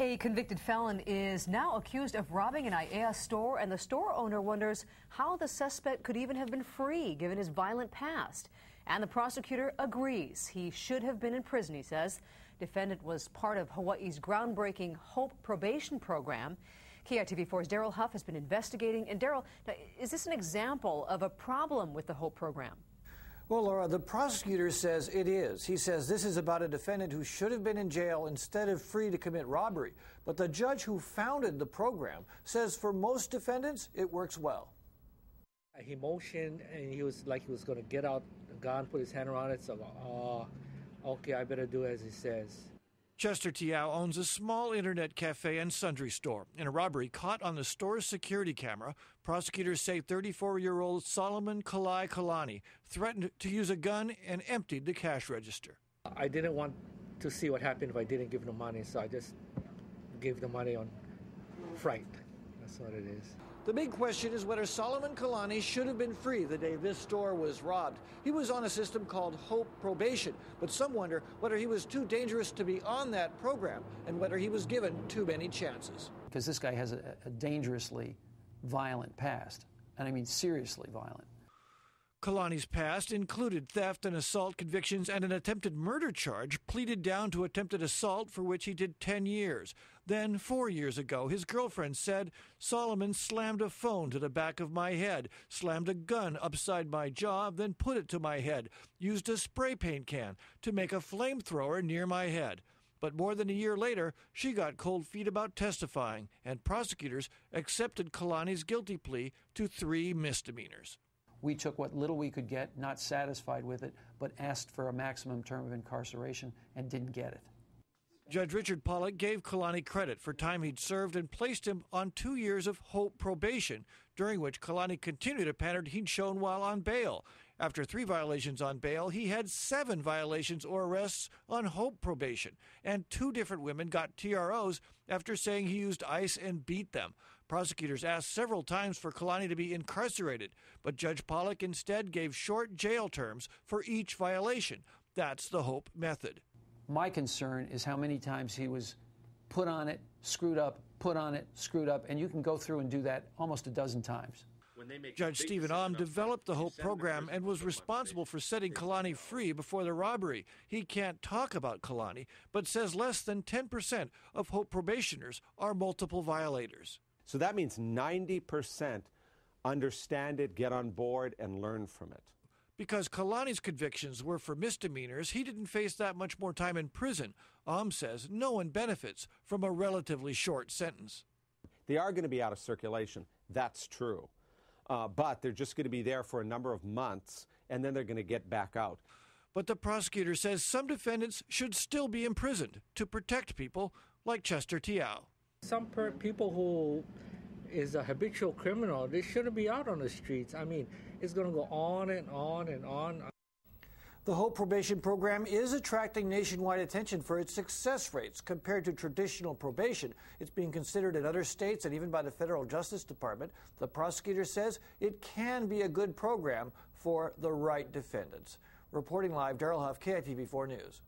A convicted felon is now accused of robbing an Aiea store, and the store owner wonders how the suspect could even have been free given his violent past. And the prosecutor agrees he should have been in prison, he says. Defendant was part of Hawaii's groundbreaking HOPE probation program. KITV4's Daryl HUFF has been investigating. And Daryl, is this an example of a problem with the HOPE program? Well, Laura, the prosecutor says it is. He says this is about a defendant who should have been in jail instead of free to commit robbery. But the judge who founded the program says for most defendants, it works well. He motioned, and he was like he was going to get out the gun, put his hand around it. So, okay, I better do as he says. Chester Tyau owns a small internet cafe and sundry store. In a robbery caught on the store's security camera, prosecutors say 34-year-old Solomon Kalani threatened to use a gun and emptied the cash register. I didn't want to see what happened if I didn't give the money, so I just gave the money on fright. That's what it is. The big question is whether Solomon Kalani should have been free the day this store was robbed. He was on a system called HOPE probation, but some wonder whether he was too dangerous to be on that program and whether he was given too many chances. Because this guy has a dangerously violent past, and I mean seriously violent. Kalani's past included theft and assault convictions and an attempted murder charge pleaded down to attempted assault for which he did 10 years. Then, 4 years ago, his girlfriend said, Solomon slammed a phone to the back of my head, slammed a gun upside my jaw, then put it to my head, used a spray paint can to make a flamethrower near my head. But more than a year later, she got cold feet about testifying, and prosecutors accepted Kalani's guilty plea to 3 misdemeanors. We took what little we could get, not satisfied with it, but asked for a maximum term of incarceration and didn't get it. Judge Richard Pollack gave Kalani credit for time he'd served and placed him on 2 years of HOPE probation, during which Kalani continued a pattern he'd shown while on bail. After 3 violations on bail, he had 7 violations or arrests on HOPE probation, and 2 different women got TROs after saying he used ice and beat them. Prosecutors asked several times for Kalani to be incarcerated, but Judge Pollack instead gave short jail terms for each violation. That's the HOPE method. My concern is how many times he was put on it, screwed up, put on it, screwed up, and you can go through and do that almost a dozen times. Judge Stephen Aum developed the HOPE program and was responsible for setting Kalani free before the robbery. He can't talk about Kalani, but says less than 10% of HOPE probationers are multiple violators. So that means 90% understand it, get on board, and learn from it. Because Kalani's convictions were for misdemeanors, he didn't face that much more time in prison. Aum says no one benefits from a relatively short sentence. They are going to be out of circulation. That's true. But they're just going to be there for a number of months, and then they're going to get back out. But the prosecutor says some defendants should still be imprisoned to protect people like Chester Tyau. Some people who is a habitual criminal, they shouldn't be out on the streets. I mean, it's going to go on and on and on. The HOPE probation program is attracting nationwide attention for its success rates compared to traditional probation. It's being considered in other states and even by the Federal Justice Department. The prosecutor says it can be a good program for the right defendants. Reporting live, Daryl HUFF, KITV4 News.